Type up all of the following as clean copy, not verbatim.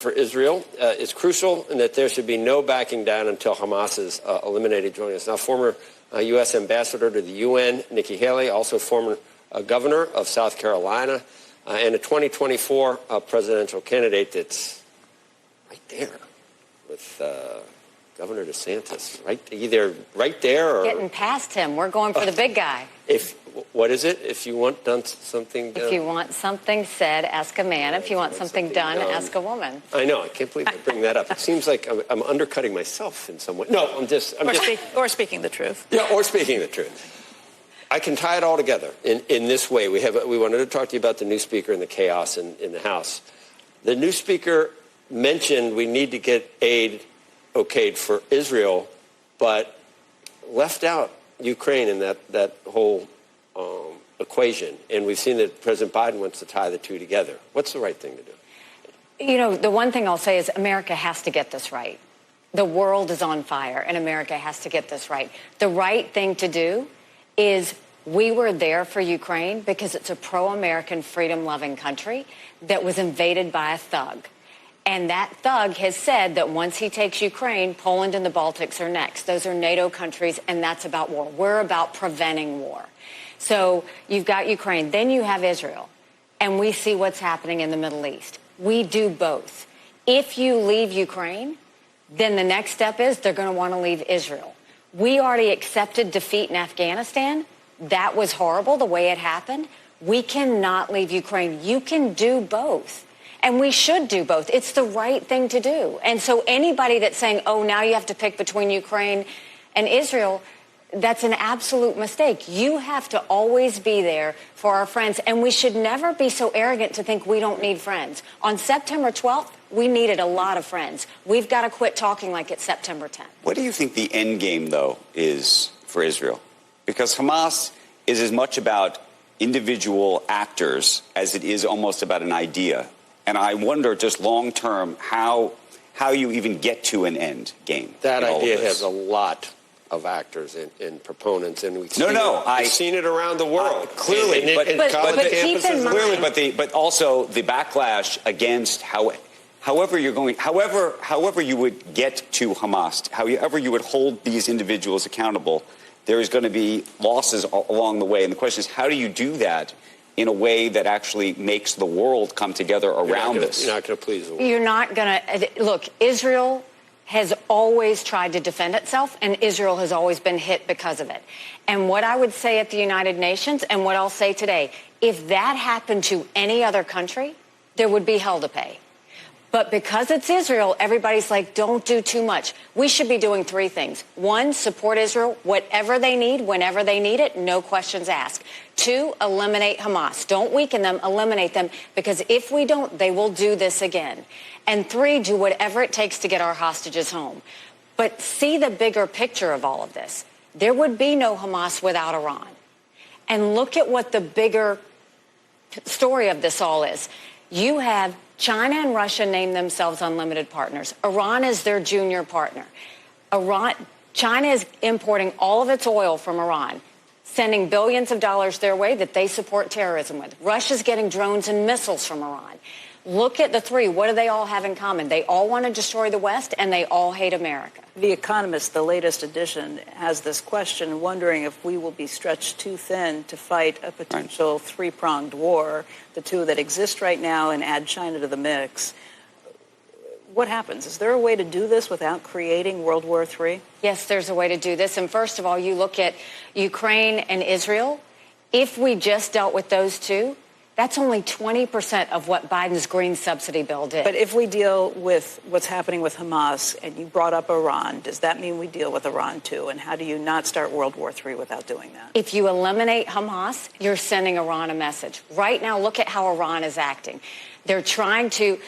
for Israel is crucial and that there should be no backing down until Hamas is eliminated. Joining us now, former U.S. ambassador to the UN, Nikki Haley, also former governor of South Carolina, and a 2024 presidential candidate that's right there with Governor DeSantis, either right there or getting past him. We're going for the big guy. What is it? If you want something done? If you want something said, ask a man. If you want something done, ask a woman. I know. I can't believe I bring that up. It seems like I'm undercutting myself in some way. No, or speaking the truth. Yeah, or speaking the truth. I can tie it all together in this way. We wanted to talk to you about the new speaker and the chaos in the House. The new speaker mentioned we need to get aid okayed for Israel, but left out Ukraine in that whole equation. And we've seen that President Biden wants to tie the two together. What's the right thing to do? You know, the one thing I'll say is America has to get this right. The world is on fire, and America has to get this right. The right thing to do is we were there for Ukraine because it's a pro-American, freedom-loving country that was invaded by a thug. And that thug has said that once he takes Ukraine, Poland and the Baltics are next. Those are NATO countries, and that's about war. We're about preventing war. So you've got Ukraine. Then you have Israel. And we see what's happening in the Middle East. We do both. If you leave Ukraine, then the next step is they're going to want to leave Israel. We already accepted defeat in Afghanistan. That was horrible, the way it happened. We cannot leave Ukraine. You can do both. And we should do both. It's the right thing to do. And so anybody that's saying, oh, now you have to pick between Ukraine and Israel, that's an absolute mistake. You have to always be there for our friends. And we should never be so arrogant to think we don't need friends. On September 12th, we needed a lot of friends. We've got to quit talking like it's September 10th. What do you think the end game, though, is for Israel? Because Hamas is as much about individual actors as it is almost about an idea. And I wonder, just long term, how you even get to an end game. That idea has a lot of actors and proponents, and we've seen it around the world. Clearly, but also the backlash against however you would get to Hamas, however you would hold these individuals accountable, there is going to be losses along the way. And the question is, how do you do that in a way that actually makes the world come together around this? You're not going to please the world. You're not going to. Look, Israel has always tried to defend itself, and Israel has always been hit because of it. And what I would say at the United Nations, and what I'll say today, if that happened to any other country, there would be hell to pay. But because it's Israel, everybody's like, don't do too much. We should be doing three things. One, support Israel, whatever they need, whenever they need it, no questions asked. Two, eliminate Hamas. Don't weaken them, eliminate them, because if we don't, they will do this again. And three, do whatever it takes to get our hostages home. But see the bigger picture of all of this. There would be no Hamas without Iran. And look at what the bigger story of this all is. You have China and Russia name themselves unlimited partners. Iran is their junior partner. China is importing all of its oil from Iran, sending billions of dollars their way that they support terrorism with. Russia's getting drones and missiles from Iran. Look at the three. What do they all have in common? They all want to destroy the West, and they all hate America. The Economist, the latest edition, has this question, wondering if we will be stretched too thin to fight a potential three-pronged war, the two that exist right now, and add China to the mix. What happens? Is there a way to do this without creating World War III? Yes, there's a way to do this. And first of all, you look at Ukraine and Israel. If we just dealt with those two, that's only 20% of what Biden's green subsidy bill did. But if we deal with what's happening with Hamas, and you brought up Iran, does that mean we deal with Iran too? And how do you not start World War III without doing that? If you eliminate Hamas, you're sending Iran a message. Right now, look at how Iran is acting. They're trying to,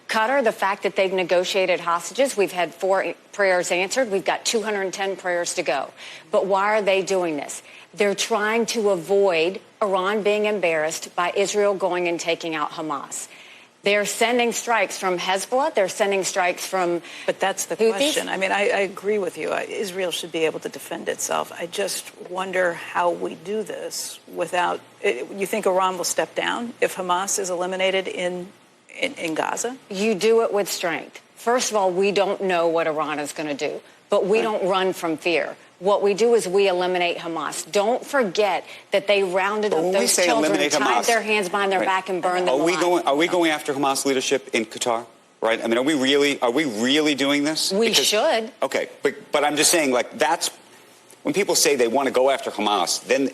Qatar, the fact that they've negotiated hostages, we've had 4 prayers answered. We've got 210 prayers to go. But why are they doing this? They're trying to avoid Iran being embarrassed by Israel going and taking out Hamas. They're sending strikes from Hezbollah. They're sending strikes from But that's the Houthis. question. I mean, I agree with you. Israel should be able to defend itself. I just wonder how we do this without... You think Iran will step down if Hamas is eliminated in in Gaza? You do it with strength. First of all, we don't know what Iran is going to do, but we don't run from fear. What we do is we eliminate Hamas. Don't forget that they rounded up those children, tied their hands behind their back, and burned them alive. Are we going after Hamas leadership in Qatar? Right? I mean, are we really doing this? We should. Okay, but I'm just saying, like, that's when people say they want to go after Hamas, then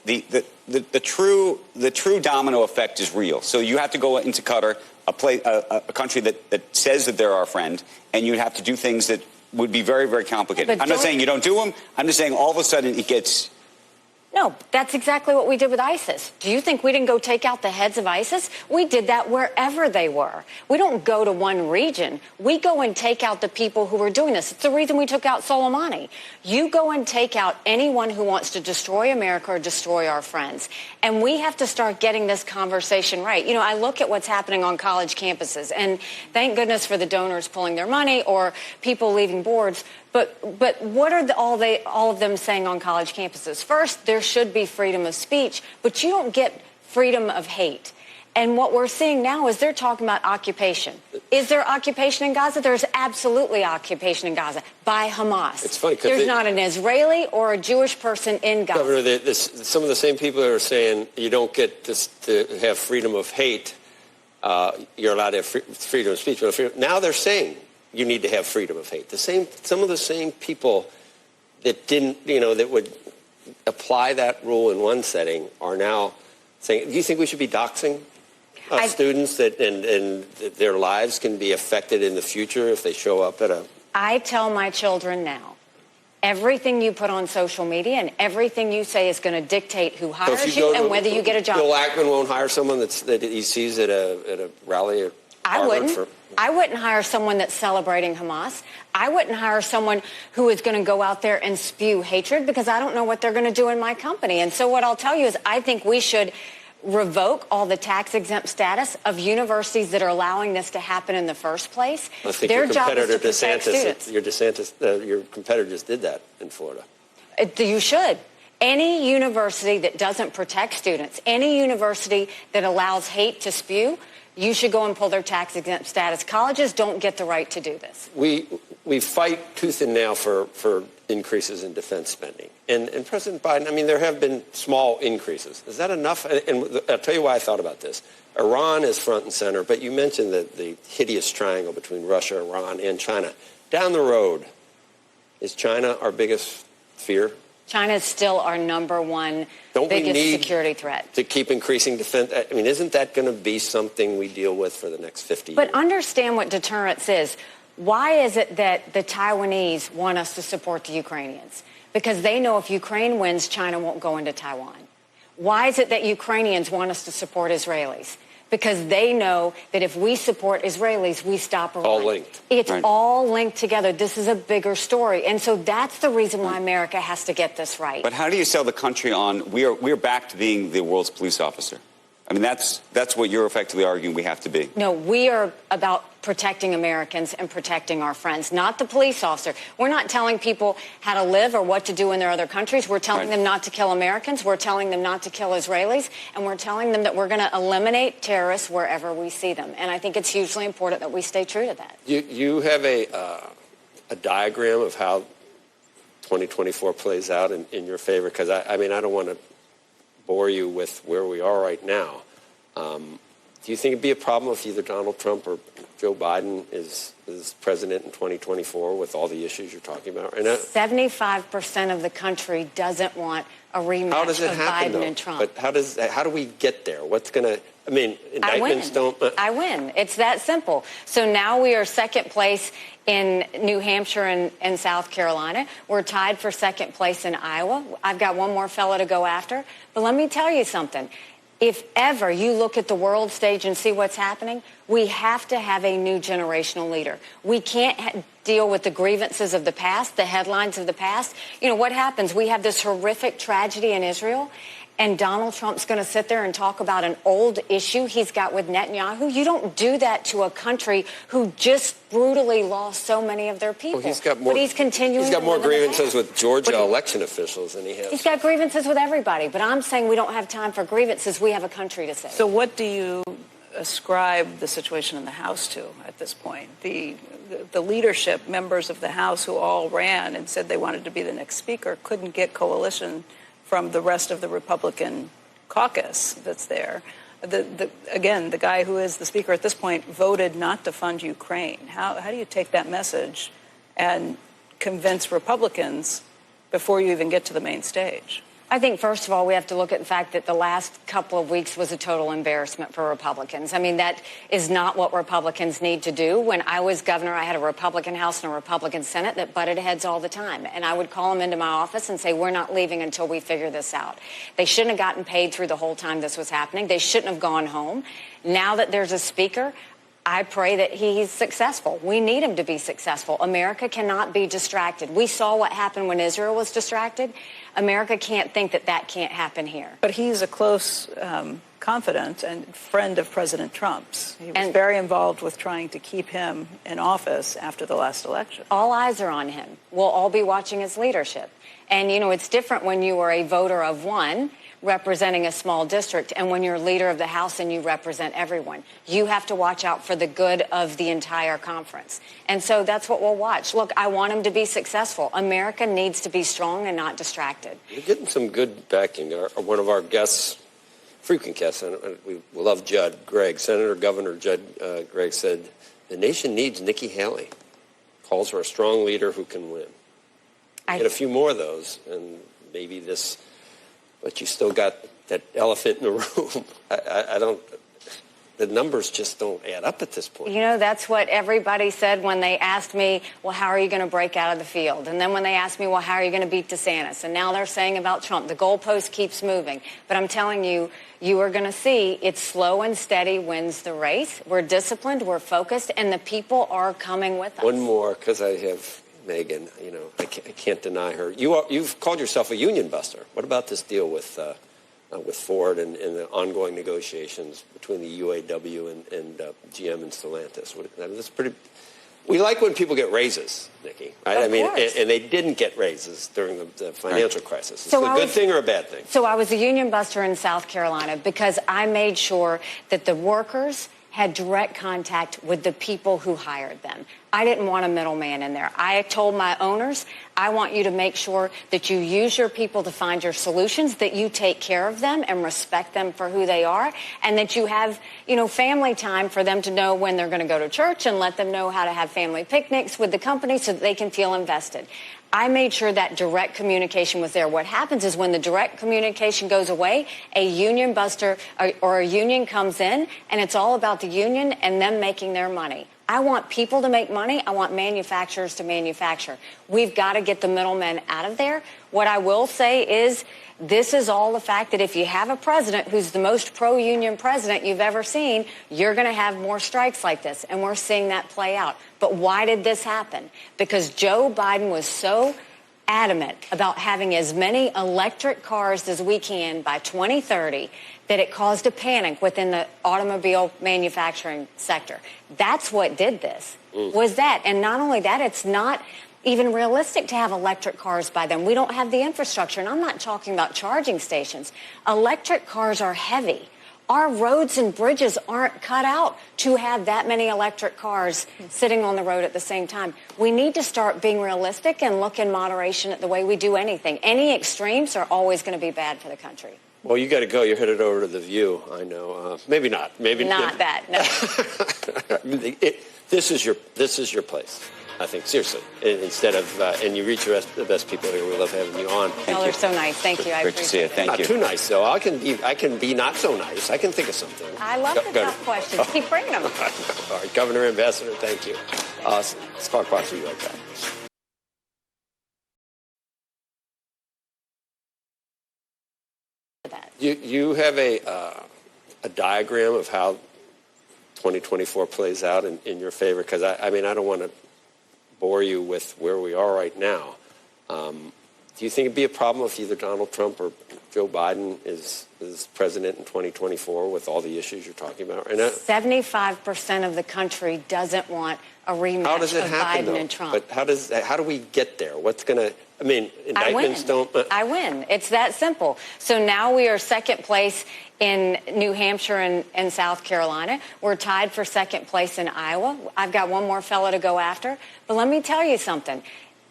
the true domino effect is real. So you have to go into Qatar, a country that says that they're our friend, and you'd have to do things that would be very, very complicated. I'm not saying you don't do them. I'm just saying all of a sudden it gets... No, that's exactly what we did with ISIS. Do you think we didn't go take out the heads of ISIS? We did that wherever they were. We don't go to one region. We go and take out the people who were doing this. It's the reason we took out Soleimani. You go and take out anyone who wants to destroy America or destroy our friends. And we have to start getting this conversation right. You know, I look at what's happening on college campuses, and thank goodness for the donors pulling their money or people leaving boards. But what are all of them saying on college campuses? First, there should be freedom of speech, but you don't get freedom of hate. And what we're seeing now is they're talking about occupation. Is there occupation in Gaza? There's absolutely occupation in Gaza by Hamas. It's funny there's not an Israeli or a Jewish person in Gaza. Governor, some of the same people that are saying you don't get to have freedom of hate, you're allowed to have freedom of speech. Now they're saying you need to have freedom of hate. Some of the same people that didn't, that would apply that rule in one setting are now saying, do you think we should be doxing students that and their lives can be affected in the future if they show up at a... I tell my children now, everything you put on social media and everything you say is going to dictate who hires you and whether you get a job. Bill Ackman won't hire someone that he sees at a rally or I wouldn't hire someone that's celebrating Hamas. I wouldn't hire someone who is going to go out there and spew hatred because I don't know what they're going to do in my company. And so what I'll tell you is I think we should revoke all the tax-exempt status of universities that are allowing this to happen in the first place. I think Their your job is competitor to protect students. Your competitor just did that in Florida. You should. Any university that doesn't protect students, any university that allows hate to spew, you should go and pull their tax-exempt status. Colleges don't get the right to do this. We fight tooth and nail for increases in defense spending. And President Biden, I mean, there have been small increases. Is that enough? And I'll tell you why I thought about this. Iran is front and center, but you mentioned the hideous triangle between Russia, Iran, and China. Down the road, is China our biggest fear? China is still our number one biggest security threat. To keep increasing defense? I mean, isn't that going to be something we deal with for the next 50 years? But understand what deterrence is. Why is it that the Taiwanese want us to support the Ukrainians? Because they know if Ukraine wins, China won't go into Taiwan. Why is it that Ukrainians want us to support Israelis? Because they know that if we support Israelis, we stop Iran. All linked. It's all linked together. This is a bigger story. And so that's the reason why America has to get this right. But how do you sell the country on we're back to being the world's police officer? I mean, that's what you're effectively arguing we have to be. No, we are about protecting Americans and protecting our friends, not the police officer. We're not telling people how to live or what to do in their other countries. We're telling them not to kill Americans. We're telling them not to kill Israelis. And we're telling them that we're going to eliminate terrorists wherever we see them. And I think it's hugely important that we stay true to that. You have a diagram of how 2024 plays out in your favor? Because, I mean, I don't want to bore you with where we are right now. Do you think it'd be a problem if either Donald Trump or Joe Biden is president in 2024 with all the issues you're talking about right now? 75% of the country doesn't want a rematch of Biden and Trump. But how do we get there? What's going to... I mean, indictments don't... I win. It's that simple. So now we are second place in New Hampshire and South Carolina. We're tied for second place in Iowa. I've got one more fellow to go after. But let me tell you something. If ever you look at the world stage and see what's happening, we have to have a new generational leader. We can't deal with the grievances of the past, the headlines of the past. You know, what happens? We have this horrific tragedy in Israel, and Donald Trump's going to sit there and talk about an old issue he's got with Netanyahu. You don't do that to a country who just brutally lost so many of their people. Well, he's got more grievances with Georgia election officials than he has. He's got grievances with everybody. But I'm saying we don't have time for grievances. We have a country to save. So what do you ascribe the situation in the House to at this point? The leadership, members of the House who all ran and said they wanted to be the next speaker, couldn't get coalition from the rest of the Republican caucus that's there. Again, the guy who is the speaker at this point voted not to fund Ukraine. How do you take that message and convince Republicans before you even get to the main stage? I think, first of all, we have to look at the fact that the last couple of weeks was a total embarrassment for Republicans. I mean, that is not what Republicans need to do. When I was governor, I had a Republican House and a Republican Senate that butted heads all the time. And I would call them into my office and say, we're not leaving until we figure this out. They shouldn't have gotten paid through the whole time this was happening. They shouldn't have gone home. Now that there's a speaker, I pray that he's successful. We need him to be successful. America cannot be distracted. We saw what happened when Israel was distracted. America can't think that that can't happen here. But he's a close confidant and friend of President Trump's. He was very involved with trying to keep him in office after the last election. All eyes are on him. We'll all be watching his leadership. And, you know, it's different when you are a voter of one representing a small district and when you're leader of the House and you represent everyone. You have to watch out for the good of the entire conference. And so that's what we'll watch. Look, I want him to be successful. America needs to be strong and not distracted. You're getting some good backing. One of our guests, frequent guests, and we love Judd Gregg, Senator Governor Judd Gregg said, the nation needs Nikki Haley. Calls her a strong leader who can win. Get a few more of those and maybe this. But you still got that elephant in the room. The numbers just don't add up at this point. You know, that's what everybody said when they asked me, well, how are you going to break out of the field? And then when they asked me, well, how are you going to beat DeSantis? And now they're saying about Trump. The goalpost keeps moving. But I'm telling you, you are going to see it's slow and steady wins the race. We're disciplined, we're focused, and the people are coming with us. One more, because I have Megan, you know, I can't deny her. You've called yourself a union buster. What about this deal with Ford and the ongoing negotiations between the UAW and GM and Stellantis? That's pretty. We like when people get raises, Nikki. Right? Of I mean, course. and they didn't get raises during the financial crisis. Is So it a good thing or a bad thing? So I was a union buster in South Carolina because I made sure that the workers had direct contact with the people who hired them. I didn't want a middleman in there. I told my owners, I want you to make sure that you use your people to find your solutions, that you take care of them and respect them for who they are, and that you have, you know, family time for them to know when they're going to go to church and let them know how to have family picnics with the company so that they can feel invested. I made sure that direct communication was there. What happens is when the direct communication goes away, a union buster or a union comes in, and it's all about the union and them making their money. I want people to make money. I want manufacturers to manufacture. We've got to get the middlemen out of there. What I will say is this is all the fact that if you have a president who's the most pro-union president you've ever seen, you're going to have more strikes like this. And we're seeing that play out. But why did this happen? Because Joe Biden was so adamant about having as many electric cars as we can by 2030 that it caused a panic within the automobile manufacturing sector. That's what did this, was that. And not only that, it's not even realistic to have electric cars by then. We don't have the infrastructure. And I'm not talking about charging stations. Electric cars are heavy. Our roads and bridges aren't cut out to have that many electric cars sitting on the road at the same time. We need to start being realistic and look in moderation at the way we do anything. Any extremes are always going to be bad for the country. Well, you got to go. You're headed over to The View. I know. Maybe not. Maybe not that. No. This is your place. I think, seriously, instead of, and you reach the best people here. We love having you on. Y'all are so nice. Thank you. I Great to see you. appreciate it. Thank you. Not too nice, though. I can be not so nice. I can think of something. I love the tough questions. Keep bringing them. All right, Governor, Ambassador, thank you. Squawk Box, will be right back. You have a diagram of how 2024 plays out in your favor? Because, I mean, I don't want to bore you with where we are right now. Do you think it'd be a problem if either Donald Trump or Joe Biden is president in 2024 with all the issues you're talking about right now? 75% of the country doesn't want a rematch How does it of happen, Biden though? and Trump. But how do we get there? What's going to I mean, indictments don't. I win. It's that simple. So now we are second place in New Hampshire and South Carolina. We're tied for second place in Iowa. I've got one more fella to go after. But let me tell you something.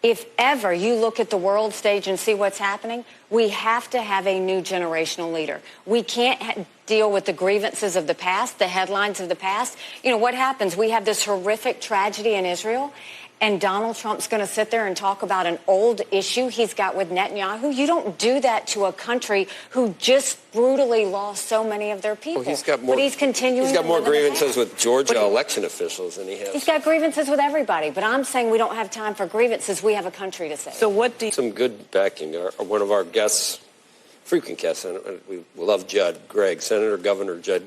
If ever you look at the world stage and see what's happening, we have to have a new generational leader. We can't deal with the grievances of the past, the headlines of the past. You know, what happens? We have this horrific tragedy in Israel, and Donald Trump's going to sit there and talk about an old issue he's got with Netanyahu. You don't do that to a country who just brutally lost so many of their people. Well, he's got more, but he's continuing. He's got to more live in the grievances past. with Georgia election officials than he has. He's got grievances with everybody. But I'm saying we don't have time for grievances. We have a country to save. So what do you... Some good backing. One of our guests, frequent guests, and we love Judd Gregg, Senator Governor Judd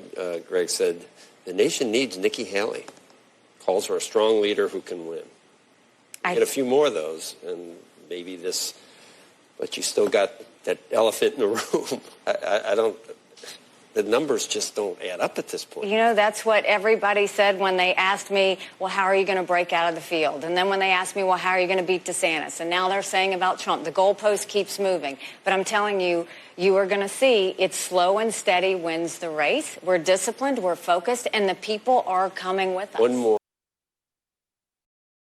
Gregg said, the nation needs Nikki Haley. Calls her a strong leader who can win. Get a few more of those, and maybe this, but you still got that elephant in the room. I don't, the numbers just don't add up at this point. You know, that's what everybody said when they asked me, well, how are you going to break out of the field? And then when they asked me, well, how are you going to beat DeSantis? And now they're saying about Trump, the goalpost keeps moving. But I'm telling you, you are going to see it's slow and steady wins the race. We're disciplined, we're focused, and the people are coming with us. One more.